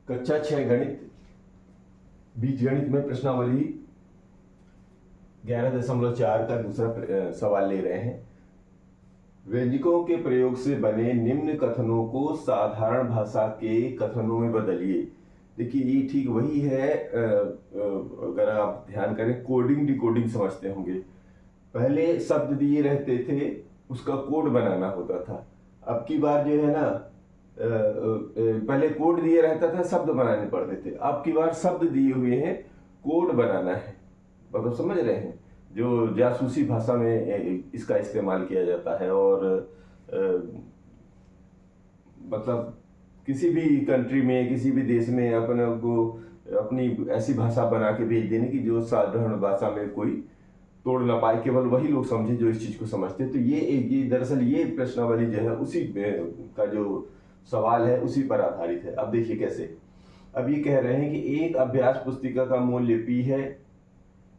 कक्षा 6 गणित बीजगणित में प्रश्नावली 11.4 का दूसरा सवाल ले रहे हैं। व्यंजकों के प्रयोग से बने निम्न कथनों को साधारण भाषा के कथनों में बदलिए। देखिए ये ठीक वही है, अगर आप ध्यान करें कोडिंग डिकोडिंग समझते होंगे। पहले शब्द दिए रहते थे, उसका कोड बनाना होता था। अब की बार जो है ना, पहले कोड दिए रहता था, शब्द बनाने पड़ते थे। अब की बार शब्द दिए हुए हैं, कोड बनाना है। मतलब समझ रहे हैं, जो जासूसी भाषा में इसका इस्तेमाल किया जाता है। और मतलब किसी भी कंट्री में, किसी भी देश में अपने को अपनी ऐसी भाषा बना के भेज देने की जो साधारण भाषा में कोई तोड़ ना पाए, केवल वही लोग समझे जो इस चीज को समझते। तो ये दरअसल ये प्रश्नावली जो है उसी का जो सवाल है उसी पर आधारित है। अब देखिए कैसे। अब ये कह रहे हैं कि एक अभ्यास पुस्तिका का मूल्य P है,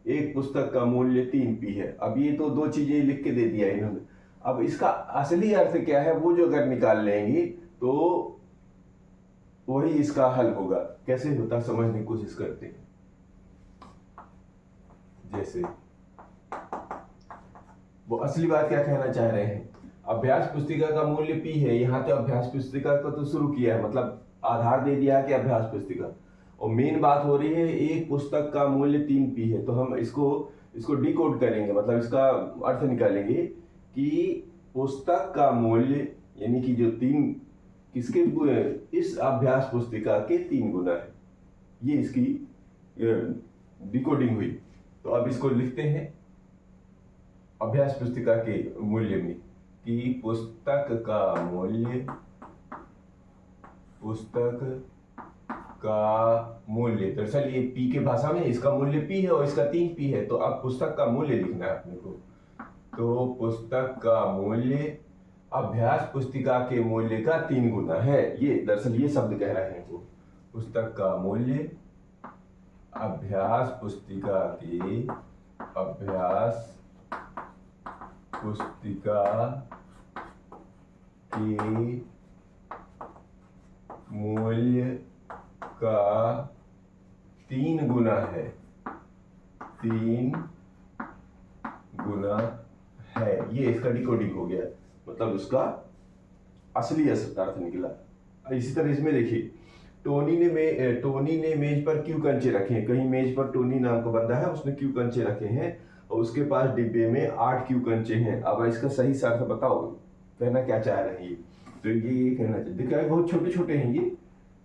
एक पुस्तक का मूल्य 3P है। अब ये तो दो चीजें लिख के दे दिया इन्होंने। अब इसका असली अर्थ क्या है वो जो अगर निकाल लेंगे तो वही इसका हल होगा। कैसे होता समझने की कोशिश करते हैं। जैसे वो असली बात क्या कहना चाह रहे हैं, अभ्यास पुस्तिका का मूल्य P है। यहाँ तो अभ्यास पुस्तिका को तो शुरू किया है, मतलब आधार दे दिया है कि अभ्यास पुस्तिका। और मेन बात हो रही है एक पुस्तक का मूल्य 3P है। तो हम इसको डिकोड करेंगे, मतलब इसका अर्थ निकालेंगे कि पुस्तक का मूल्य यानी कि जो 3 किसके इस अभ्यास पुस्तिका के 3 गुना है। ये इसकी डिकोडिंग हुई। तो अब इसको लिखते हैं अभ्यास पुस्तिका के मूल्य में कि पुस्तक का मूल्य दरअसल ये P के भाषा में इसका मूल्य P है और इसका 3P है। तो अब पुस्तक का मूल्य लिखना है अपने को। तो पुस्तक का मूल्य अभ्यास पुस्तिका के मूल्य का 3 गुना है। ये दरअसल ये शब्द कह रहे हैं वो। पुस्तक का मूल्य अभ्यास पुस्तिका के मूल्य का 3 गुना है। 3 गुना है, ये इसका डिकोडिंग हो गया, मतलब उसका असली अर्थ निकला। इसी तरह इसमें देखिए, टोनी ने मेज पर क्यों कंचे रखे हैं। कहीं मेज पर टोनी नाम का बंदा है, उसने क्यों कंचे रखे हैं और उसके पास डिब्बे में 8 क्यों कंचे हैं। अब इसका सही अर्थ बताओ, कहना क्या चाह रहे हैं ये। तो ये कहना चाहिए, देखिए बहुत छोटे छोटे हैं ये,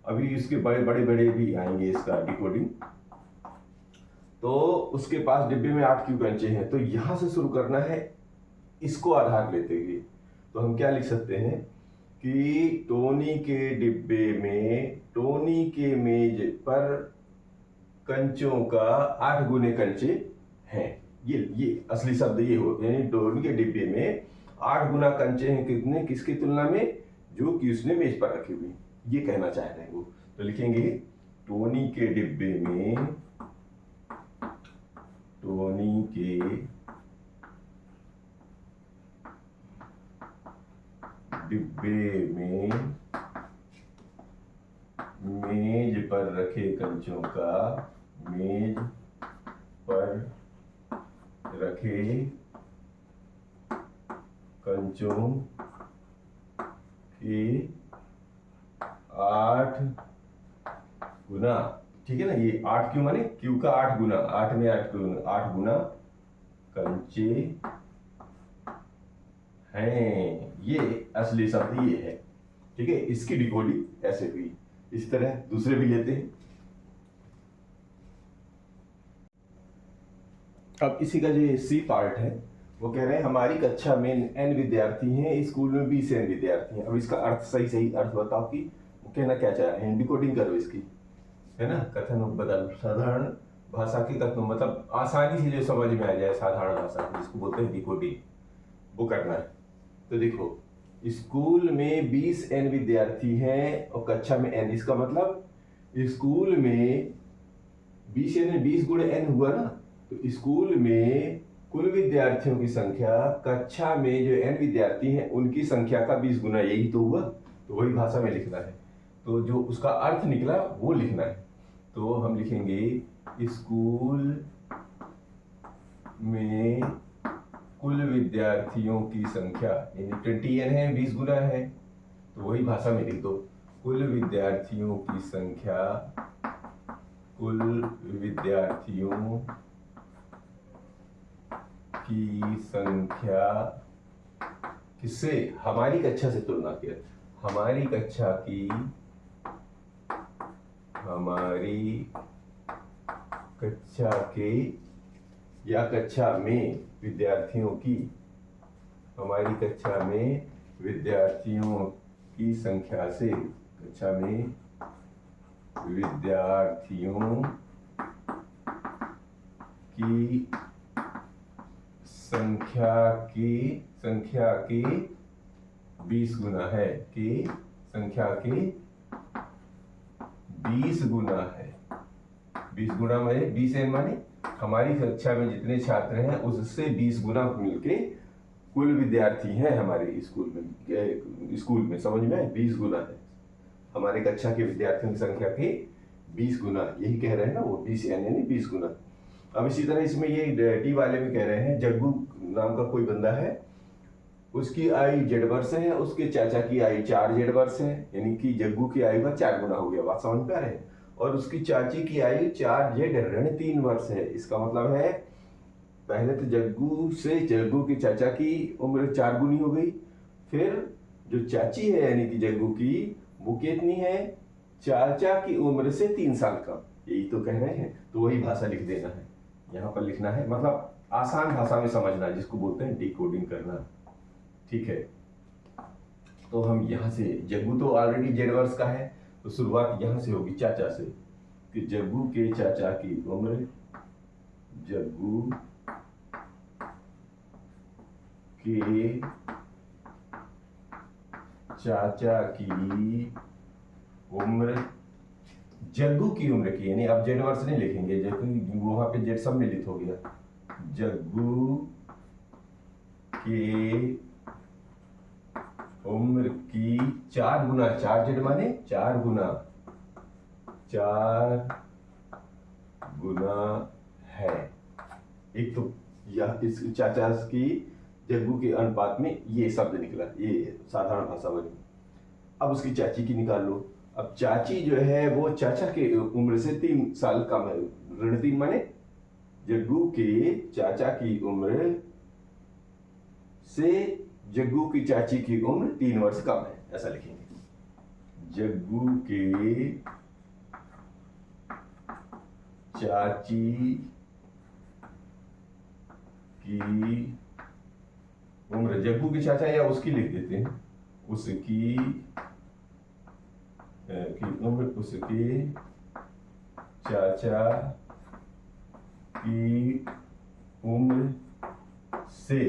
अभी इसके बड़े भी आएंगे इसका डिकोडिंग। तो उसके पास डिब्बे में 8 क्यों कंचे हैं, तो यहां से शुरू करना है इसको आधार लेते हुए। तो हम क्या लिख सकते हैं कि टोनी के डिब्बे में, टोनी के मेज पर कंचों का 8 गुने कंचे हैं। ये असली शब्द ये हो, यानी टोनी के डिब्बे में 8 गुना कंचे हैं। कितने, किसकी तुलना में, जो कि उसने मेज पर रखे हुए, ये कहना चाह रहे हैं वो। तो लिखेंगे टोनी के डिब्बे में मेज पर रखे कंचों के 8 गुना, ठीक है ना। ये 8 क्यों माने क्यू का 8 गुना, 8 में 8 गुना कंचे हैं। ये असली शब्द ये है, ठीक है। इसकी डिकोडिंग ऐसे हुई। इस तरह दूसरे भी लेते हैं। अब इसी का जो सी पार्ट है वो कह रहे हैं हमारी कक्षा में n विद्यार्थी हैं, स्कूल में 20 n विद्यार्थी हैं। अब इसका अर्थ सही अर्थ बताओ कि वो कहना क्या चाह रहे हैं। डिकोडिंग करो इसकी, है ना। कथन बदल, साधारण भाषा के कथन, मतलब आसानी से जो समझ में आ जाए साधारण भाषा, जिसको बोलते हैं डिकोडिंग, वो करना है। तो देखो, स्कूल में 20 n विद्यार्थी हैं और कक्षा में n, इसका मतलब स्कूल में 20 यानी 20 गुणे n हुआ ना। तो स्कूल में कुल विद्यार्थियों की संख्या, कक्षा में जो n विद्यार्थी हैं उनकी संख्या का 20 गुना, यही तो हुआ। तो वही भाषा में लिखना है। तो जो उसका अर्थ निकला वो लिखना है। तो हम लिखेंगे स्कूल में कुल विद्यार्थियों की संख्या, यानी 20n है, 20 गुना है, तो वही भाषा में लिख दो। कुल विद्यार्थियों की संख्या, कुल विद्यार्थियों की संख्या किससे? हमारी कक्षा से तुलना किया। हमारी कक्षा की, हमारी कक्षा के या कक्षा में विद्यार्थियों की, हमारी कक्षा में विद्यार्थियों की संख्या से, कक्षा में विद्यार्थियों की संख्या के 20 गुना है, कि संख्या के 20 गुना है। 20 गुना माने 20n माने हमारी कक्षा में जितने छात्र हैं उससे 20 गुना मिलके कुल विद्यार्थी हैं हमारे स्कूल में, समझ में? 20 गुना है हमारे कक्षा के विद्यार्थियों की संख्या के 20 गुना, यही कह रहे हैं ना वो, 20n यानी 20 गुना। अब इसी तरह इसमें ये टी वाले में कह रहे हैं, जग्गू नाम का कोई बंदा है, उसकी आयु Z वर्ष है, उसके चाचा की आयु 4 Z वर्ष है, यानी कि जग्गू की आयु का 4 गुना हो गया। बात समझ पा रहे हैं? और उसकी चाची की आयु 4Z-3 वर्ष है। इसका मतलब है पहले तो जग्गू की चाचा की उम्र 4 गुनी हो गई, फिर जो चाची है यानी कि जग्गू की, वो कितनी है? चाचा की उम्र से 3 साल कम। यही तो कह रहे हैं, तो वही भाषा लिख देना है, यहाँ पर लिखना है, मतलब आसान भाषा में समझना, जिसको बोलते हैं डिकोडिंग करना। ठीक है, तो हम यहाँ से, जग्गू तो ऑलरेडी Z वर्ष का है, तो शुरुआत यहाँ से होगी चाचा से, कि जग्गू के चाचा की उम्र, जग्गू के चाचा की उम्र, जग्गू की उम्र की, यानी अब Z वर्ष नहीं लिखेंगे, जग्गू वहां पे Z सम्मिलित हो गया, जग्गू के उम्र की 4 गुना, 4Z माने 4 गुना, 4 गुना है। एक तो यह इस चाचा की जग्गू के अनुपात में ये शब्द निकला, ये साधारण भाषा बनी। अब उसकी चाची की निकाल लो। अब चाची जो है वो चाचा के उम्र से 3 साल कम है, ऋण 3 माने जग्गू के चाचा की उम्र से जग्गू की चाची की उम्र 3 वर्ष कम है, ऐसा लिखेंगे। जग्गू के चाची की उम्र, जग्गू की चाचा या उसकी लिख देते हैं, उसकी उम्र, उसके चाचा की उम्र से,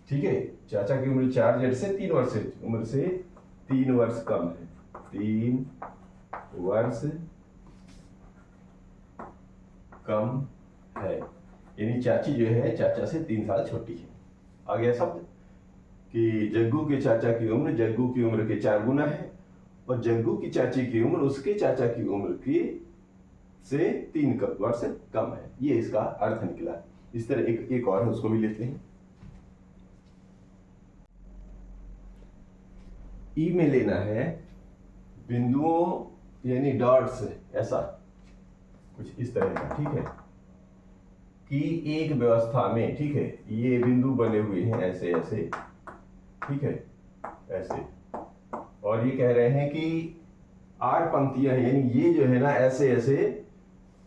ठीक है, चाचा की उम्र 4Z से 3 वर्ष से, उम्र से 3 वर्ष कम है, 3 वर्ष कम है, यानी चाची जो है चाचा से 3 साल छोटी है। आ गया शब्द कि जग्गू के चाचा की उम्र जग्गू की उम्र के 4 गुना है, और जग्गू की चाची की उम्र उसके चाचा की उम्र की से 3 वर्ष कम है। ये इसका अर्थ निकला। इस तरह एक और है, उसको भी लेते हैं। ई में लेना है बिंदुओं यानी डॉट्स, ऐसा कुछ इस तरह का, ठीक है, कि एक व्यवस्था में, ठीक है, ये बिंदु बने हुए हैं ऐसे ऐसे, ठीक है, ऐसे, और ये कह रहे हैं कि 8 पंक्तियां हैं, यानी ये जो है ना ऐसे ऐसे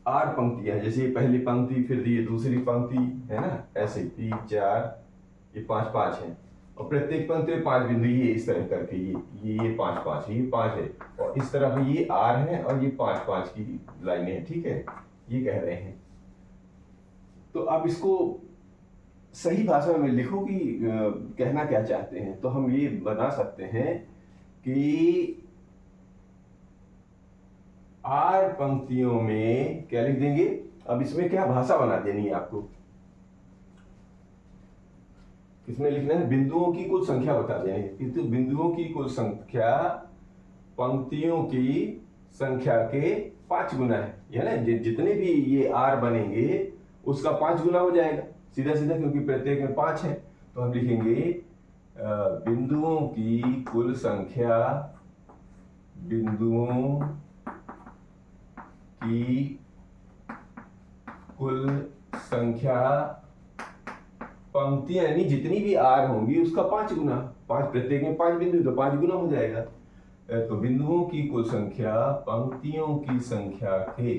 8 पंक्तियां हैं, जैसे ये पहली पंक्ति, फिर ये दूसरी पंक्ति है ना, ऐसे 3 4, ये 5 5 है, और प्रत्येक पंक्ति में 5 बिंदु, ये इस तरह करके ये 5 5 है, ये 5 है, और इस तरफ ये R है, और ये 5 5 की लाइनें हैं, ठीक है, ये कह रहे हैं। तो अब इसको सही भाषा में लिखो कि कहना क्या चाहते हैं, तो हम ये बना सकते हैं कि 8 पंक्तियों में क्या लिख देंगे। अब इसमें क्या भाषा बना देनी है आपको, किसमें लिखना है, बिंदुओं की कुल संख्या बता देनी है, तो बिंदुओं की कुल संख्या पंक्तियों की संख्या के 5 गुना है ना। जितने भी ये आर बनेंगे उसका 5 गुना हो जाएगा सीधा सीधा, क्योंकि प्रत्येक में 5 है। तो हम लिखेंगे बिंदुओं की कुल संख्या, बिंदुओं की कुल संख्या पंक्तियां यानी जितनी भी आर होंगी उसका 5 गुना। 5 प्रत्येक में 5 बिंदु तो 5 गुना हो जाएगा। तो बिंदुओं की कुल संख्या पंक्तियों की संख्या के,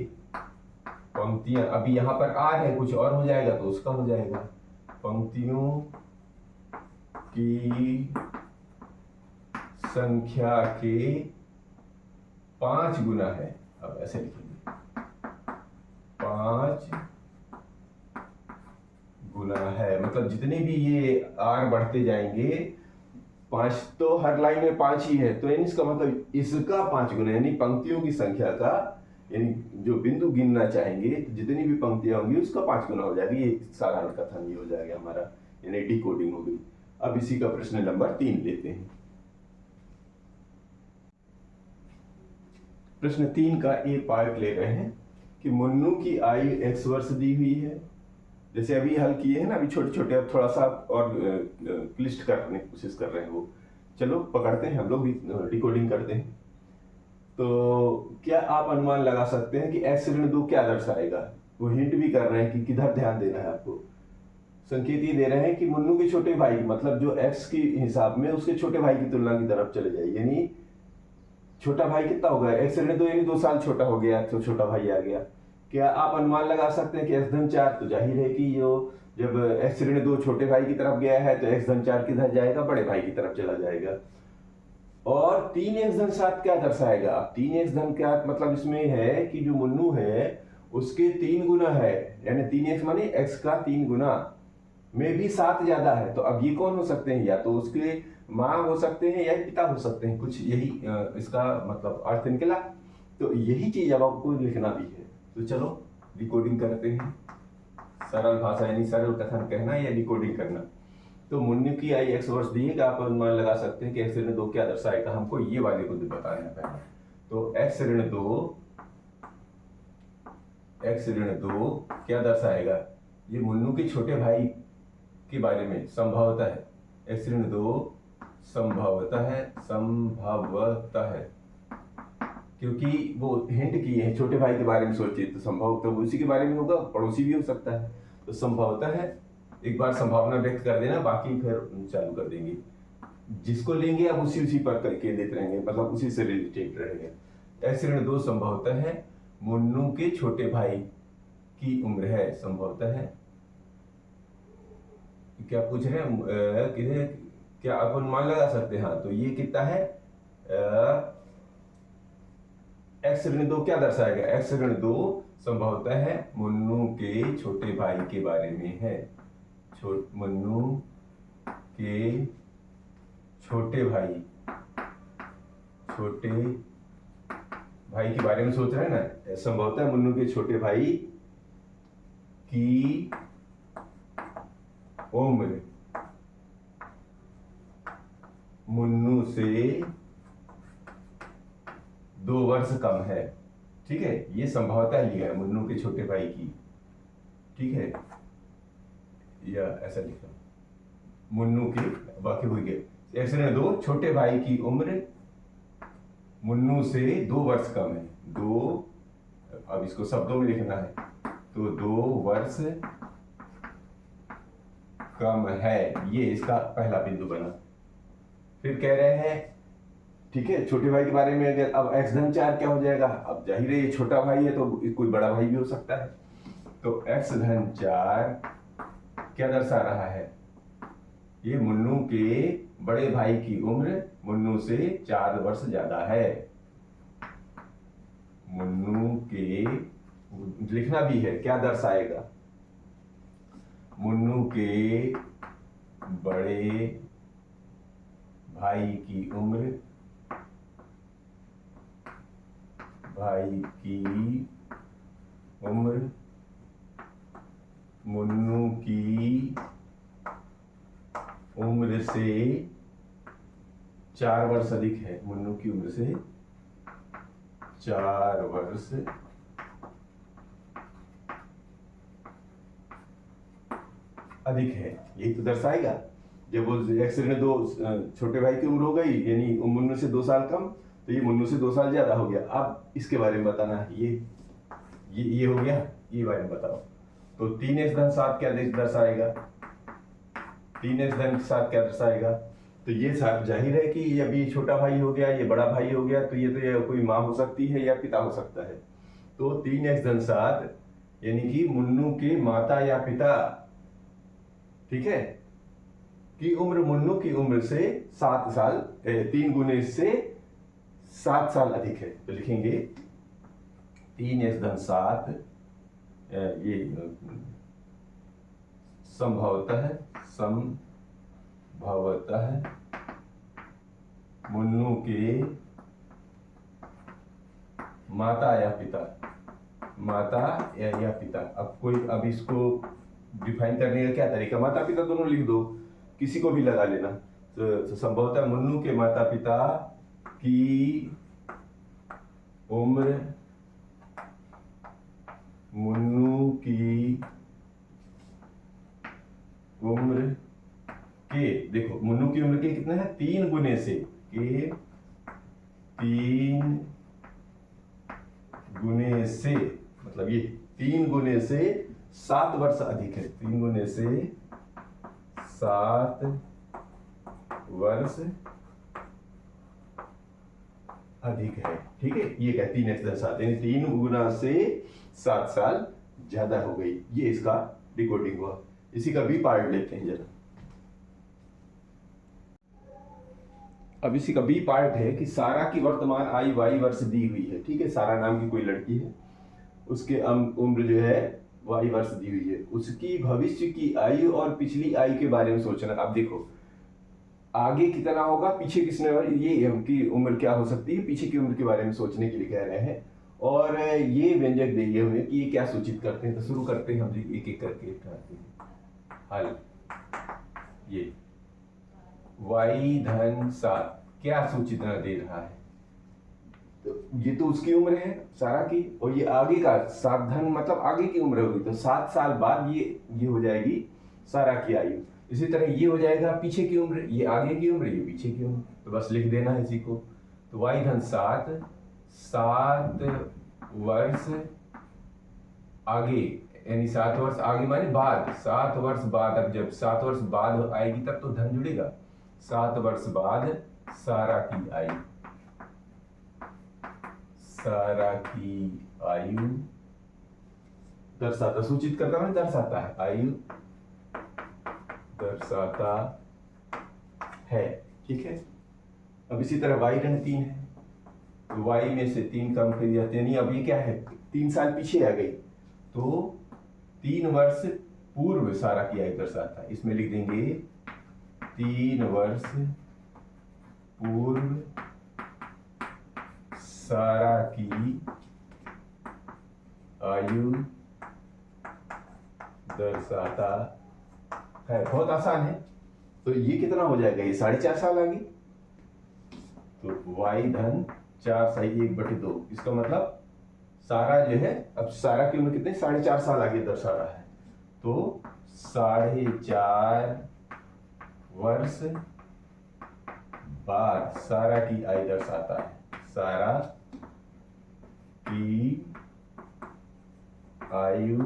पंक्तियां अभी यहां पर आर है, कुछ और हो जाएगा तो उसका हो जाएगा पंक्तियों की संख्या के 5 गुना है। अब ऐसे लिखेंगे 5 गुना है, मतलब जितने भी ये आर बढ़ते जाएंगे, 5 तो हर लाइन में 5 ही है, तो यानी इसका मतलब इसका 5 गुना, यानी पंक्तियों की संख्या का, यानी जो बिंदु गिनना चाहेंगे तो जितनी भी पंक्तियां होंगी उसका 5 गुना हो जाएगी। ये साधारण कथन ये हो जाएगा हमारा, यानी डिकोडिंग हो गई। अब इसी का प्रश्न नंबर 3 लेते हैं। प्रश्न 3 का ए पार्ट ले रहे हैं कि मुन्नू की आयु x वर्ष दी हुई है। जैसे अभी हल किए हैं ना, अभी छोटे छोटे, अब थोड़ा सा और क्लिष्ट करने की कोशिश कर रहे हैं वो। चलो पकड़ते हैं, हम लोग भी डिकोडिंग करते हैं। तो क्या आप अनुमान लगा सकते हैं कि x ऋण 2 क्या दर्शाएगा? वो हिंट भी कर रहे हैं कि किधर ध्यान देना है आपको। संकेत ये दे रहे हैं कि मुन्नू के छोटे भाई, मतलब जो x के हिसाब में उसके छोटे भाई की तुलना की तरफ चले जाइए, यानी छोटा भाई कितना होगा? x ऋण 2 यानी 2 साल छोटा हो गया तो छोटा भाई आ गया। क्या आप अनुमान लगा सकते हैं कि x धन 4, तो जाहिर है कि जो जब x ऋण 2 छोटे भाई की तरफ गया है तो x धन 4 किधर जाएगा? बड़े भाई की तरफ चला जाएगा। और 3x धन 7 क्या दर्शाएगा? 3x धन क्या मतलब इसमें है कि जो मुन्नू है उसके 3 गुना है, यानी 3x माने x का 3 गुना में भी 7 ज्यादा है। तो अब ये कौन हो सकते हैं? या तो उसके माँ हो सकते हैं या पिता हो सकते हैं, कुछ यही इसका मतलब अर्थ निकला। तो यही चीज अब आपको लिखना भी है। तो चलो डिकोडिंग करते हैं। सरल भाषा यानी सरल कथन कहना या डिकोडिंग करना। तो मुन्नू की आयु x वर्ष दी है कि आप अनुमान लगा सकते हैं कि x ऋण 2 क्या दर्शाएगा। हमको ये वाले को बताना है पहले। तो x ऋण 2 क्या दर्शाएगा? ये मुन्नू के छोटे भाई के बारे में संभवतः है। x ऋण 2 संभवतः है, क्योंकि वो हिंट किए हैं छोटे भाई के बारे में सोचिए, तो संभव तो उसी के बारे में होगा, पड़ोसी भी हो सकता है। तो संभवतः है, एक बार संभावना व्यक्त कर देना, बाकी फिर चालू कर देंगे। जिसको लेंगे अब उसी पर केंद्रित रहेंगे, मतलब उसी से रिलेटेड रहेंगे। x ऋण 2 संभवतः है मुन्नू के छोटे भाई की उम्र है। संभवतः है क्या पूछ रहे हैं? क्या आप अनुमान लगा सकते हैं? हाँ, तो ये कितना है? x ऋण 2 क्या दर्शाएगा? x ऋण 2 संभवतः है मुन्नू के छोटे भाई के बारे में है। मुन्नू के छोटे भाई के बारे में सोच रहे हैं ना। संभवतः मुन्नू के छोटे भाई की उम्र मुन्नू से 2 वर्ष कम है। ठीक है, ये संभवतः लिया है मुन्नू के छोटे भाई की। ठीक है, या ऐसा लिखा मुन्नू की, बाकी हो गया। x ऋण 2 छोटे भाई की उम्र मुन्नू से 2 वर्ष कम है। 2, अब इसको शब्दों में लिखना है, तो 2 वर्ष कम है। ये इसका पहला बिंदु बना। फिर कह रहे हैं, ठीक है, छोटे भाई के बारे में अगर अब x धन 4 क्या हो जाएगा? अब जाहिर है ये छोटा भाई है तो कोई बड़ा भाई भी हो सकता है। तो x धन 4 क्या दर्शा रहा है? ये मुन्नू के बड़े भाई की उम्र मुन्नू से 4 वर्ष ज्यादा है। मुन्नू के, लिखना भी है, क्या दर्शाएगा? मुन्नू के बड़े भाई की उम्र मुन्नू की उम्र से 4 वर्ष अधिक है। मुन्नू की उम्र से 4 वर्ष अधिक है, यही तो दर्शाएगा। जब वो एक्सरे में दो छोटे भाई की उम्र हो गई, यानी मुन्नू से 2 साल कम, तो ये मुन्नू से 2 साल ज्यादा हो गया। अब इसके बारे में बताना है, ये हो गया, ये बारे में बताओ। तो 3x धन 7 क्या दर्शाएगा? 3x धन 7 क्या दर्शाएगा? तो ये जाहिर है कि ये अभी छोटा भाई हो गया, ये बड़ा भाई हो गया, तो ये कोई माँ हो सकती है या पिता हो सकता है। तो 3x धन 7 यानी कि मुन्नू के माता या पिता, ठीक है, की उम्र मुन्नू की उम्र से 7 साल 3 गुने से 7 साल अधिक है। तो लिखेंगे 3x धन 7 ये संभवतः मुन्नू के माता या पिता, या पिता। अब इसको डिफाइन करने का क्या तरीका? माता पिता दोनों लिख दो, किसी को भी लगा लेना। तो संभवतः मुन्नू के माता पिता की उम्र, मुन्नू की उम्र के, देखो मुन्नू की उम्र के कितना है? 3 गुने से, के 3 गुने से, मतलब ये 3 गुने से 7 वर्ष अधिक है। 3 गुने से 7 वर्ष अधिक है, ठीक है। ये क्या 3x धन 7 यानी 3 गुना से 7 साल ज्यादा हो गई। ये इसका डिकोडिंग हुआ। इसी का भी पार्ट लेते हैं जरा। अब इसी का बी पार्ट है कि सारा की वर्तमान आयु y वर्ष दी हुई है, ठीक है। सारा नाम की कोई लड़की है, उसके उम्र जो है y वर्ष दी हुई है। उसकी भविष्य की आयु और पिछली आयु के बारे में सोचना। अब देखो आगे कितना होगा, पीछे किसने, ये उनकी उम्र क्या हो सकती है, पीछे की उम्र के बारे में सोचने के लिए कह रहे हैं। और ये व्यंजक दिए हुए कि ये क्या सूचित करते हैं। तो शुरू करते हैं हम एक एक करके उठाते हैं हल। ये y धन 7 क्या सूचित दे रहा है? तो ये तो उसकी उम्र है सारा की, और ये आगे का 7 धन मतलब आगे की उम्र होगी। तो 7 साल बाद ये हो जाएगी सारा की आयु। इसी तरह ये हो जाएगा पीछे की उम्र, ये आगे की उम्र, ये पीछे की उम्र। तो बस लिख देना है इसी को। तो y धन 7 वर्ष आगे, यानी 7 वर्ष आगे माने बाद, 7 वर्ष बाद। अब जब 7 वर्ष बाद आएगी तब तो धन जुड़ेगा। 7 वर्ष बाद सारा की आयु, सारा की आयु दर्शाता, सूचित करता है, दर्शाता है, आयु दर्शाता है, ठीक है। अब इसी तरह y ऋण 3 है, तो y में से 3 कम कर दिया, यानी अब ये क्या है, 3 साल पीछे आ गई। तो 3 वर्ष पूर्व सारा की आयु दर्शाता है। इसमें लिख देंगे 3 वर्ष पूर्व सारा की आयु दर्शाता है। बहुत आसान है। तो ये कितना हो जाएगा, ये 4.5 साल आ गई। तो y धन 4 सही 1/2, इसका मतलब सारा जो है, अब सारा की उम्र कितने, 4.5 साल आगे दर्शा रहा है। तो 4.5 वर्ष बाद सारा की आयु दर्शाता है, सारा की आयु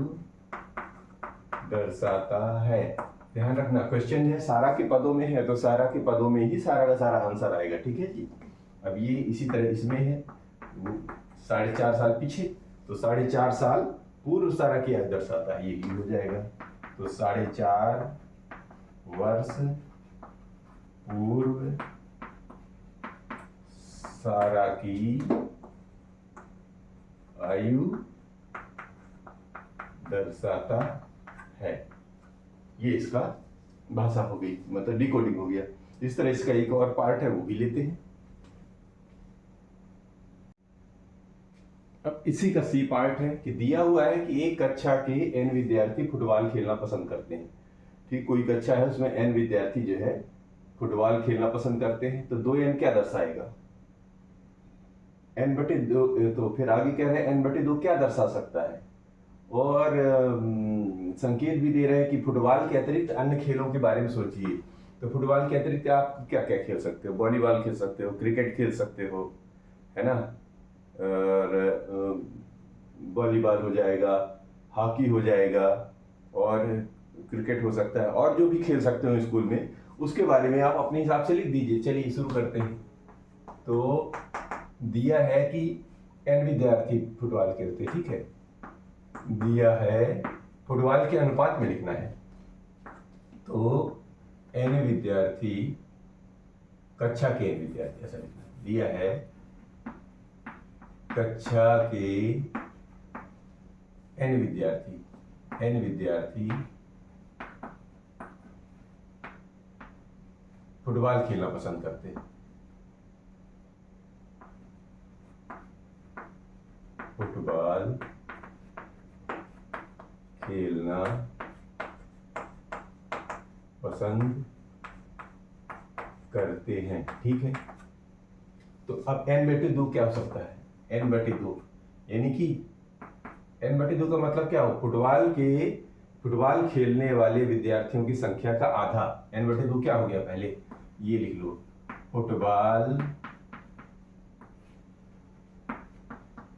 दर्शाता है। ध्यान रखना क्वेश्चन है सारा के पदों में है, तो सारा के पदों में ही सारा का सारा आंसर आएगा, ठीक है जी। अब ये इसी तरह इसमें है, वो 4.5 साल पीछे, तो 4.5 साल पूर्व सारा की आयु दर्शाता है, ये हो जाएगा। तो 4.5 वर्ष पूर्व सारा की आयु दर्शाता है। ये इसका भाषा हो गई, मतलब डिकोडिंग हो गया। इस तरह इसका एक और पार्ट है, वो भी लेते हैं। अब इसी का सी पार्ट है कि दिया हुआ है कि एक कक्षा के n विद्यार्थी फुटबॉल खेलना पसंद करते हैं, ठीक। कोई कक्षा है उसमें n विद्यार्थी जो है फुटबॉल खेलना पसंद करते हैं, तो 2n क्या दर्शाएगा? n/2, तो फिर आगे कह रहे हैं n/2 क्या दर्शा सकता है, और संकेत भी दे रहे हैं कि फुटबॉल के अतिरिक्त अन्य खेलों के बारे में सोचिए। तो फुटबॉल के अतिरिक्त आप क्या क्या खेल सकते हो? वॉलीबॉल खेल सकते हो, क्रिकेट खेल सकते हो, है ना, और वॉलीबॉल हो जाएगा, हॉकी हो जाएगा, और क्रिकेट हो सकता है, और जो भी खेल सकते हो स्कूल में उसके बारे में आप अपने हिसाब से लिख दीजिए। चलिए शुरू करते हैं। तो दिया है कि n विद्यार्थी फुटबॉल खेलते, ठीक है, दिया है फुटबॉल के अनुपात में लिखना है। तो n विद्यार्थी, कक्षा के n विद्यार्थी, ऐसा लिखना है। दिया है कक्षा के n विद्यार्थी फुटबॉल खेलना पसंद करते हैं। फुटबॉल खेलना पसंद करते हैं, ठीक है। तो अब n/2 क्या हो सकता है? n/2 यानी कि n/2 का मतलब क्या हो? फुटबॉल खेलने वाले विद्यार्थियों की संख्या का आधा। n/2 क्या हो गया? पहले ये लिख लो, फुटबॉल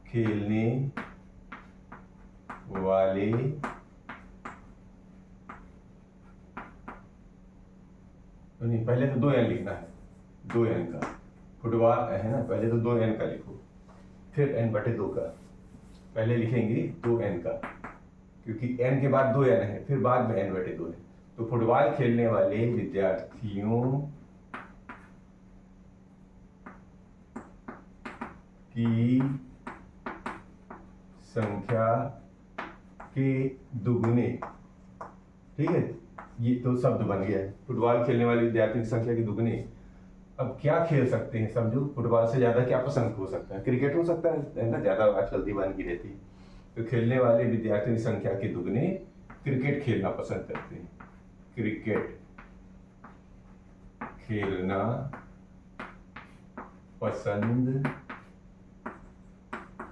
खेलने वाले नहीं, पहले तो 2n लिखना है, 2n का फुटबॉल है ना, पहले तो 2n का लिखो, फिर n/2 का पहले लिखेंगे 2n का, क्योंकि n के बाद 2n है, फिर बाद में n/2 है। तो फुटबॉल खेलने वाले विद्यार्थियों की संख्या के दुगुने, ठीक है, ये तो शब्द बन गया है। फुटबॉल खेलने वाले विद्यार्थियों की संख्या के दुगुने। अब क्या खेल सकते हैं? समझो, फुटबॉल से ज्यादा क्या पसंद हो सकता है? क्रिकेट हो सकता है ना, ज्यादा आजकल दीवानगी रहती है। तो खेलने वाले विद्यार्थियों की संख्या के दुगने क्रिकेट खेलना पसंद करते हैं। क्रिकेट खेलना पसंद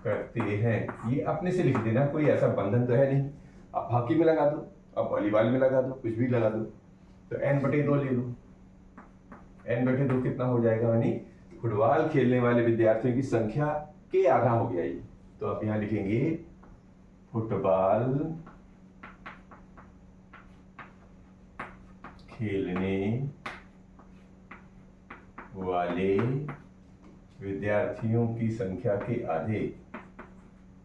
करते हैं। ये अपने से लिख देना, कोई ऐसा बंधन तो है नहीं। आप हॉकी में लगा दो, आप वॉलीबॉल में लगा दो, कुछ भी लगा दो। तो n/2 ले लो। n/2 कितना हो जाएगा? यानी फुटबॉल खेलने वाले विद्यार्थियों की संख्या के आधा हो गया ये। तो आप यहाँ लिखेंगे फुटबॉल खेलने वाले विद्यार्थियों की संख्या के आधे,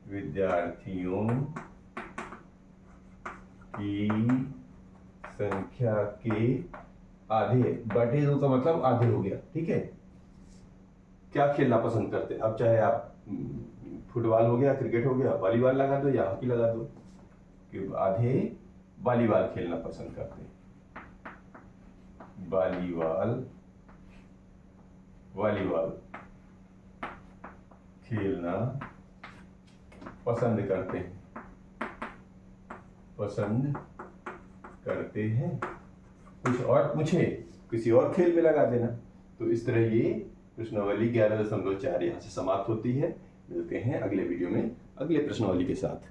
विद्यार्थियों की संख्या के आधे, /2 का मतलब आधे हो गया, ठीक है। क्या खेलना पसंद करते? अब चाहे आप फुटबॉल हो गया, क्रिकेट हो गया, वॉलीबॉल लगा दो या हॉकी लगा दो, कि आधे वॉलीबॉल खेलना पसंद करते हैं। वॉलीबॉल खेलना पसंद करते हैं। कुछ और पूछे, किसी और खेल में लगा देना। तो इस तरह ये प्रश्नावली 11.4 यहाँ से समाप्त होती है। मिलते हैं अगले वीडियो में अगले प्रश्नावली के साथ।